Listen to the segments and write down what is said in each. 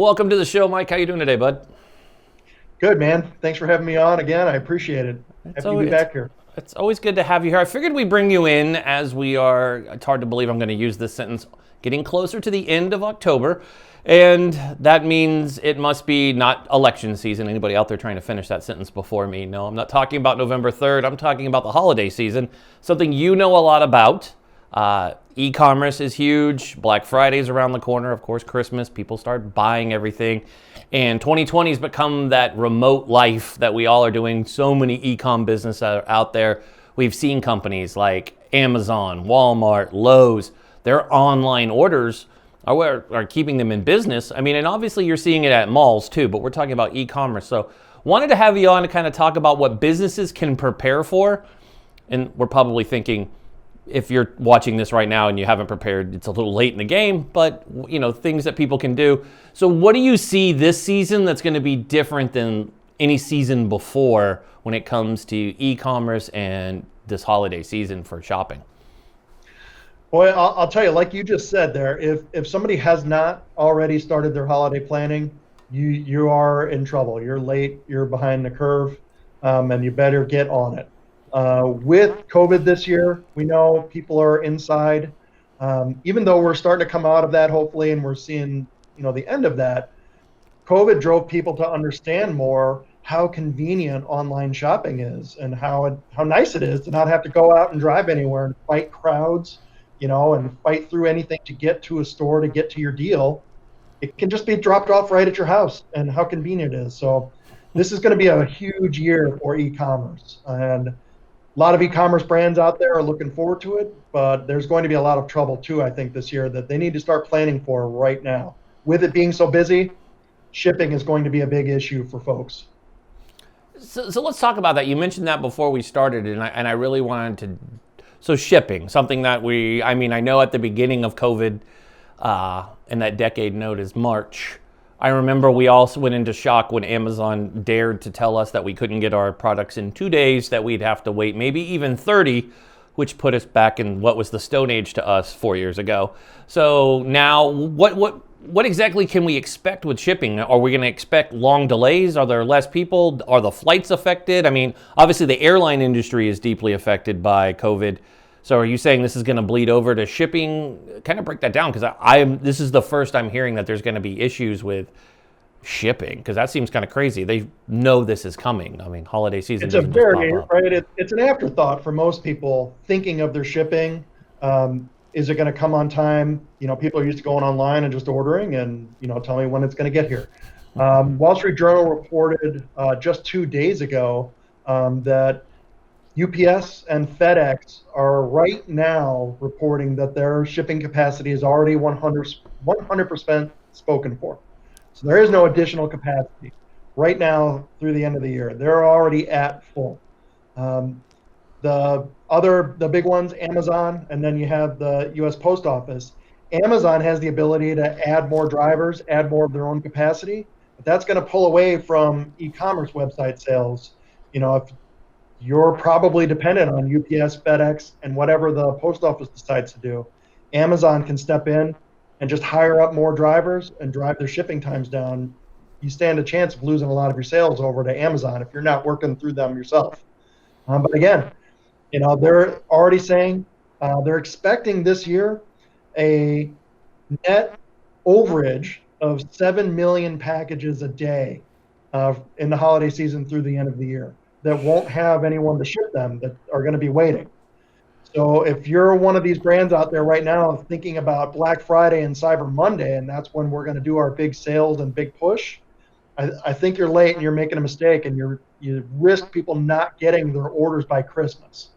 Welcome to the show, Mike. How you doing today, bud? Good, man. Thanks for having me on again. I appreciate it. It's Happy to be always, it's, back here. it's always good to have you here. I figured we'd bring you in as we are, it's hard to believe I'm going to use this sentence, getting closer to the end of October. And that means it must be not election season. Anybody out there trying to finish that sentence before me? No, I'm not talking about November 3rd. I'm talking about the holiday season, something you know a lot about. E-commerce is huge. Black Friday's around the corner. Of course, Christmas, people start buying everything. And 2020 has become that remote life that we all are doing. So many e-com businesses out there. We've seen companies like Amazon, Walmart, Lowe's. Their online orders are keeping them in business. I mean, and obviously you're seeing it at malls too, but we're talking about e-commerce. So wanted to have you on to kind of talk about what businesses can prepare for. And we're probably thinking, if you're watching this right now and you haven't prepared, it's a little late in the game, but you know, things that people can do. So what do you see this season that's going to be different than any season before when it comes to e-commerce and this holiday season for shopping? Boy, I'll tell you, like you just said there, if somebody has not already started their holiday planning, you are in trouble. You're late. You're behind the curve, and you better get on it. With COVID this year, we know people are inside. Even though we're starting to come out of that, hopefully, and we're seeing, the end of that, COVID drove people to understand more how convenient online shopping is and how nice it is to not have to go out and drive anywhere and fight crowds, and fight through anything to get to a store to get to your deal. It can just be dropped off right at your house, and how convenient it is. So this is going to be a huge year for e-commerce, and a lot of e-commerce brands out there are looking forward to it, but there's going to be a lot of trouble too, I think, this year that they need to start planning for right now. With it being so busy, shipping is going to be a big issue for folks. So let's talk about that. You mentioned that before we started, and I really wanted to. So shipping, something that I know at the beginning of COVID, and that decade note is March. I remember we also went into shock when Amazon dared to tell us that we couldn't get our products in 2 days, that we'd have to wait maybe even 30, which put us back in what was the Stone Age to us 4 years ago. So now, what exactly can we expect with shipping? Are we going to expect long delays? Are there less people? Are the flights affected? I mean, obviously the airline industry is deeply affected by COVID. So are you saying this is going to bleed over to shipping? Kind of break that down, because this is the first I'm hearing that there's going to be issues with shipping, because that seems kind of crazy. They know this is coming. I mean, holiday season It's a doesn't just pop very, up. right, it's an afterthought for most people thinking of their shipping. Is it going to come on time? People are used to going online and just ordering and, tell me when it's going to get here. Wall Street Journal reported just 2 days ago that UPS and FedEx are right now reporting that their shipping capacity is already 100% spoken for. So there is no additional capacity right now through the end of the year. They're already at full. The big ones, Amazon, and then you have the U.S. Post Office. Amazon has the ability to add more drivers, add more of their own capacity, but that's going to pull away from e-commerce website sales. If you're probably dependent on UPS, FedEx, and whatever the post office decides to do, Amazon can step in and just hire up more drivers and drive their shipping times down. You stand a chance of losing a lot of your sales over to Amazon if you're not working through them yourself. But again, they're already saying they're expecting this year a net overage of 7 million packages a day in the holiday season through the end of the year that won't have anyone to ship them, that are going to be waiting. So if you're one of these brands out there right now thinking about Black Friday and Cyber Monday, and that's when we're going to do our big sales and big push, I think you're late and you're making a mistake, and you risk people not getting their orders by Christmas.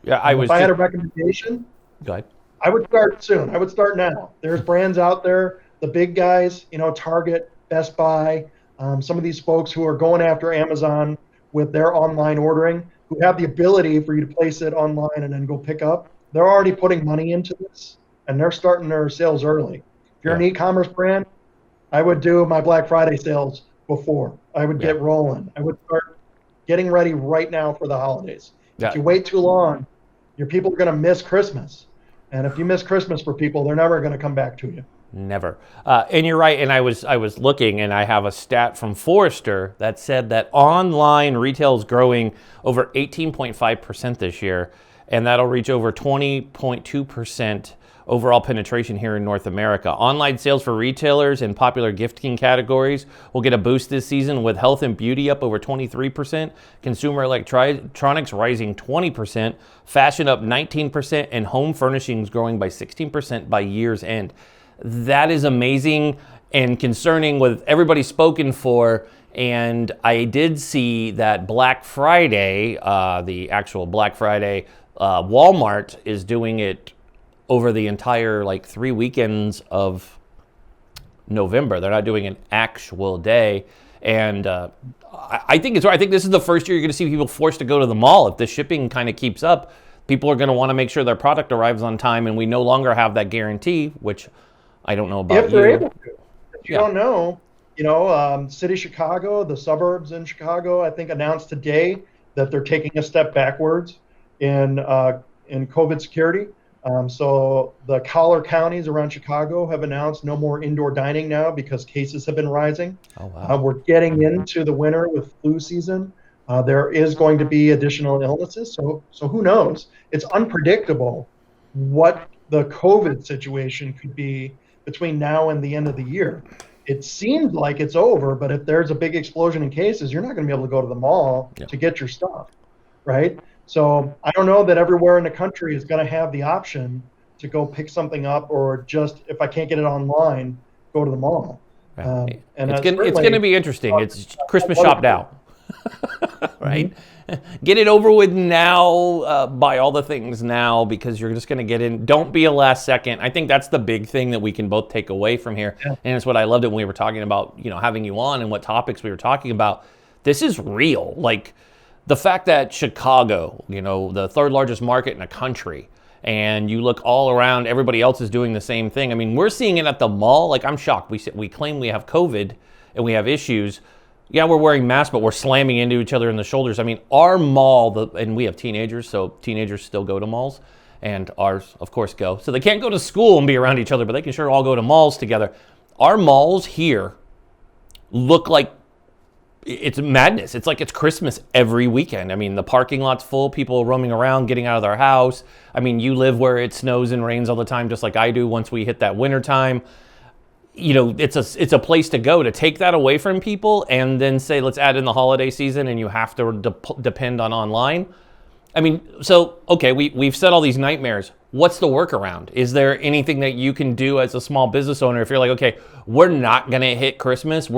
Yeah, If I had a recommendation, Go ahead. I would start soon. I would start now. There's brands out there, the big guys, Target, Best Buy, some of these folks who are going after Amazon with their online ordering, who have the ability for you to place it online and then go pick up. They're already putting money into this, and they're starting their sales early. If you're an e-commerce brand, I would do my Black Friday sales before. I would get rolling. I would start getting ready right now for the holidays. If you wait too long, your people are going to miss Christmas. And if you miss Christmas for people, they're never going to come back to you. Never. And you're right. And I was looking, and I have a stat from Forrester that said that online retail is growing over 18.5% this year, and that'll reach over 20.2% overall penetration here in North America. Online sales for retailers in popular gifting categories will get a boost this season, with health and beauty up over 23%, consumer electronics rising 20%, fashion up 19%, and home furnishings growing by 16% by year's end. That is amazing and concerning with everybody spoken for. And I did see that Black Friday, the actual Black Friday, Walmart is doing it over the entire 3 weekends of November. They're not doing an actual day. And I think it's right. I think this is the first year you're going to see people forced to go to the mall. If the shipping kind of keeps up, people are going to want to make sure their product arrives on time, and we no longer have that guarantee, which I don't know about if they're able to. If you Yeah. don't know, City of Chicago, the suburbs in Chicago, I think announced today that they're taking a step backwards in COVID security. So the collar counties around Chicago have announced no more indoor dining now because cases have been rising. Oh, wow. We're getting into the winter with flu season. There is going to be additional illnesses. So who knows? It's unpredictable what the COVID situation could be between now and the end of the year. It seems like it's over, but if there's a big explosion in cases, you're not going to be able to go to the mall to get your stuff, right? So I don't know that everywhere in the country is going to have the option to go pick something up, or just, if I can't get it online, go to the mall. Right. And it's going to be interesting. It's Christmas shopped out, right? Mm-hmm. Get it over with now, buy all the things now, because you're just going to get in. Don't be a last second. I think that's the big thing that we can both take away from here. Yeah. And it's what I loved it when we were talking about, having you on and what topics we were talking about. This is real. Like the fact that Chicago, the third largest market in the country, and you look all around, everybody else is doing the same thing. I mean, we're seeing it at the mall. Like, I'm shocked. We claim we have COVID and we have issues. Yeah, we're wearing masks, but we're slamming into each other in the shoulders. I mean, our mall, and we have teenagers, so teenagers still go to malls, and ours, of course, go. So they can't go to school and be around each other, but they can sure all go to malls together. Our malls here look like it's madness. It's like it's Christmas every weekend. I mean, the parking lot's full, people roaming around, getting out of their house. I mean, you live where it snows and rains all the time, just like I do once we hit that winter time. It's a place to go. To take that away from people and then say, let's add in the holiday season and you have to depend on online. I mean, so, okay, we've said all these nightmares. What's the workaround? Is there anything that you can do as a small business owner if you're like, okay, we're not going to hit Christmas,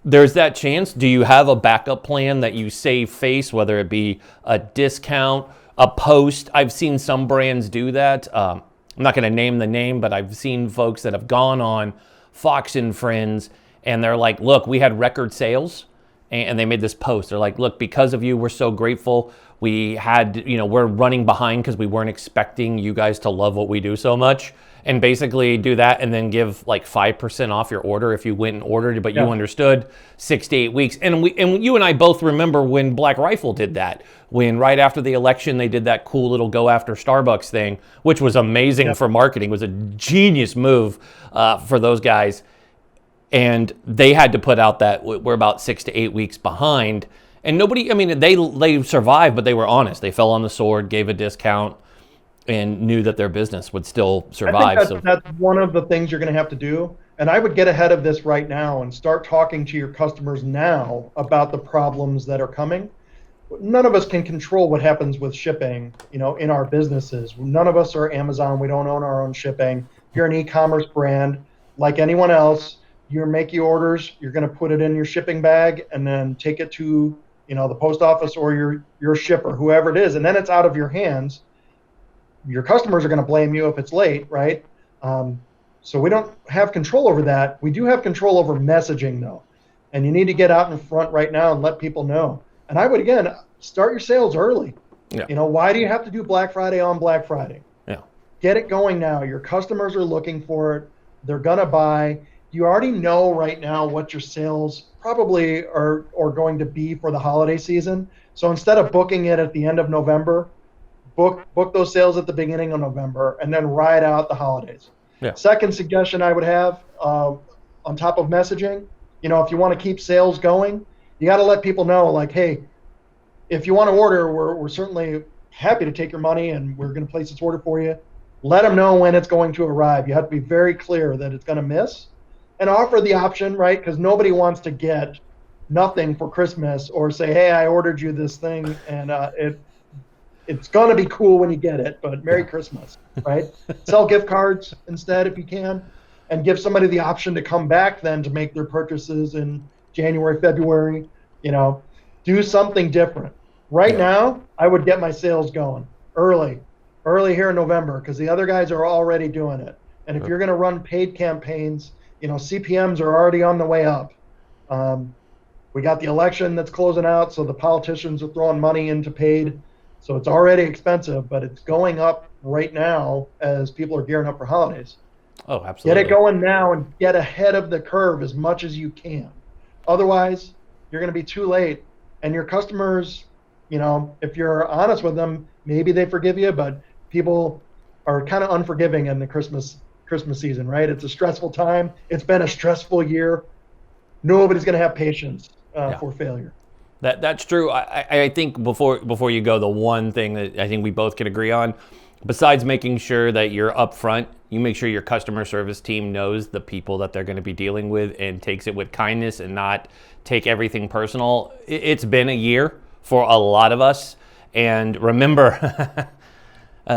there's that chance? Do you have a backup plan that you save face, whether it be a discount, a post? I've seen some brands do that. I'm not going to name the name, but I've seen folks that have gone on Fox and Friends, and they're like, look, we had record sales, and they made this post. They're like, look, because of you, we're so grateful. We had, we're running behind because we weren't expecting you guys to love what we do so much. And basically do that and then give 5% off your order if you went and ordered it, but you understood 6 to 8 weeks. And you and I both remember when Black Rifle did that, when right after the election they did that cool little go after Starbucks thing, which was amazing for marketing. It was a genius move for those guys. And they had to put out that we're about 6 to 8 weeks behind. And nobody, they survived, but they were honest. They fell on the sword, gave a discount, and knew that their business would still survive. I think that's one of the things you're going to have to do. And I would get ahead of this right now and start talking to your customers now about the problems that are coming. None of us can control what happens with shipping, in our businesses. None of us are Amazon. We don't own our own shipping. You're an e-commerce brand like anyone else. You make your orders. You're going to put it in your shipping bag and then take it to, the post office or your shipper, whoever it is, and then it's out of your hands. Your customers are going to blame you if it's late, right? So we don't have control over that. We do have control over messaging, though. And you need to get out in front right now and let people know. And I would, again, start your sales early. Yeah. Why do you have to do Black Friday on Black Friday? Yeah. Get it going now. Your customers are looking for it. They're going to buy. You already know right now what your sales probably are going to be for the holiday season. So instead of booking it at the end of November, book those sales at the beginning of November and then ride out the holidays. Yeah. Second suggestion I would have on top of messaging, if you want to keep sales going, you got to let people know, like, hey, if you want to order, we're certainly happy to take your money and we're going to place this order for you. Let them know when it's going to arrive. You have to be very clear that it's going to miss, and offer the option, right? Because nobody wants to get nothing for Christmas or say, hey, I ordered you this thing and it's going to be cool when you get it, but Merry Christmas, right? Sell gift cards instead if you can, and give somebody the option to come back then to make their purchases in January, February. Do something different. Right now, I would get my sales going early here in November, because the other guys are already doing it. And if you're going to run paid campaigns, CPMs are already on the way up. We got the election that's closing out, so the politicians are throwing money into paid. So it's already expensive, but it's going up right now as people are gearing up for holidays. Oh, absolutely. Get it going now and get ahead of the curve as much as you can. Otherwise, you're going to be too late. And your customers, if you're honest with them, maybe they forgive you, but people are kind of unforgiving in the Christmas season, right? It's a stressful time. It's been a stressful year. Nobody's going to have patience for failure. That's true. I think before you go, the one thing that I think we both can agree on, besides making sure that you're upfront, you make sure your customer service team knows the people that they're going to be dealing with and takes it with kindness and not take everything personal. It's been a year for a lot of us. And remember,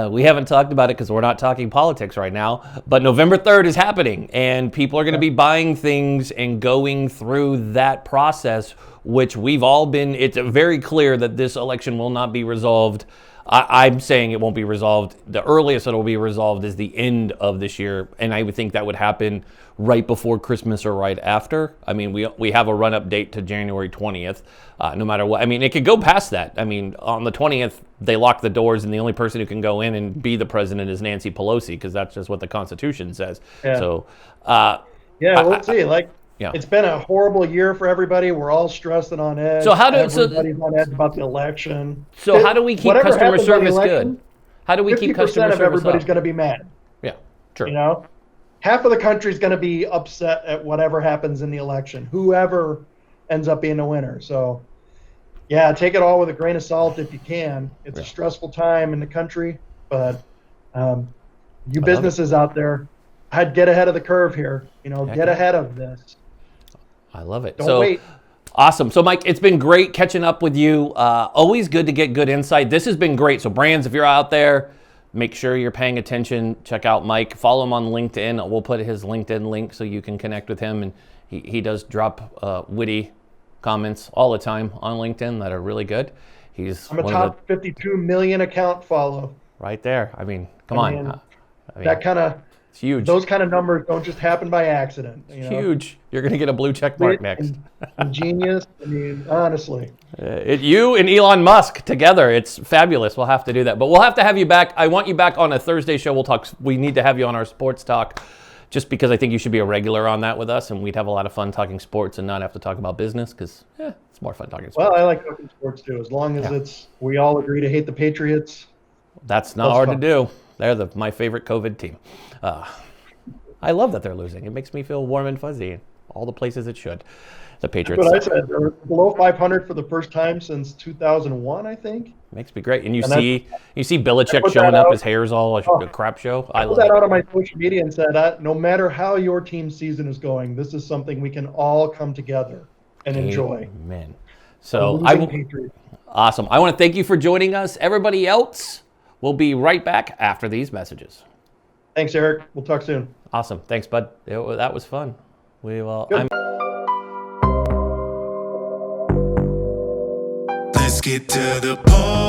we haven't talked about it because we're not talking politics right now, but November 3rd is happening and people are going to be buying things and going through that process, which we've all been. It's very clear that this election will not be resolved. I'm saying it won't be resolved. The earliest it'll be resolved is the end of this year, and I would think that would happen right before Christmas or right after. I mean, we have a run-up date to January 20th, no matter what. I mean, it could go past that. I mean, on the 20th, they lock the doors, and the only person who can go in and be the president is Nancy Pelosi, because that's just what the Constitution says. Yeah. So, we'll see. It's been a horrible year for everybody. We're all stressed and on edge. So everybody's on edge about the election. So how do we keep customer service good? How do we keep customer service 50% of everybody's up? going to be mad. Yeah, true. Half of the country's going to be upset at whatever happens in the election, whoever ends up being the winner. So, take it all with a grain of salt if you can. It's a stressful time in the country, but you businesses out there, I'd get ahead of the curve here. Get ahead of this. I love it. Don't wait. Awesome. So, Mike, it's been great catching up with you. Always good to get good insight. This has been great. So, brands, if you're out there, make sure you're paying attention. Check out Mike. Follow him on LinkedIn. We'll put his LinkedIn link so you can connect with him. And he does drop witty comments all the time on LinkedIn that are really good. I'm a top 52 million account follow. Right there. I mean, come on. That kind of... It's huge. Those kind of numbers don't just happen by accident. Huge. You're going to get a blue check mark next. Genius. I mean, honestly. You and Elon Musk together. It's fabulous. We'll have to do that. But we'll have to have you back. I want you back on a Thursday show. We'll talk. We need to have you on our sports talk just because I think you should be a regular on that with us. And we'd have a lot of fun talking sports and not have to talk about business because it's more fun talking sports. Well, I like talking sports too. As long as we all agree to hate the Patriots. That's not hard to do. They're my favorite COVID team. I love that they're losing. It makes me feel warm and fuzzy in all the places it should. The Patriots. That's what I said. They're below 500 for the first time since 2001, I think. Makes me great. And you see Belichick showing up. His hair's all a crap show. I love that it. Out on my social media and said, no matter how your team season is going, this is something we can all come together and enjoy. Amen. So awesome. I want to thank you for joining us. Everybody else, we'll be right back after these messages. Thanks, Eric. We'll talk soon. Awesome. Thanks, bud. That was fun. Let's get to the point.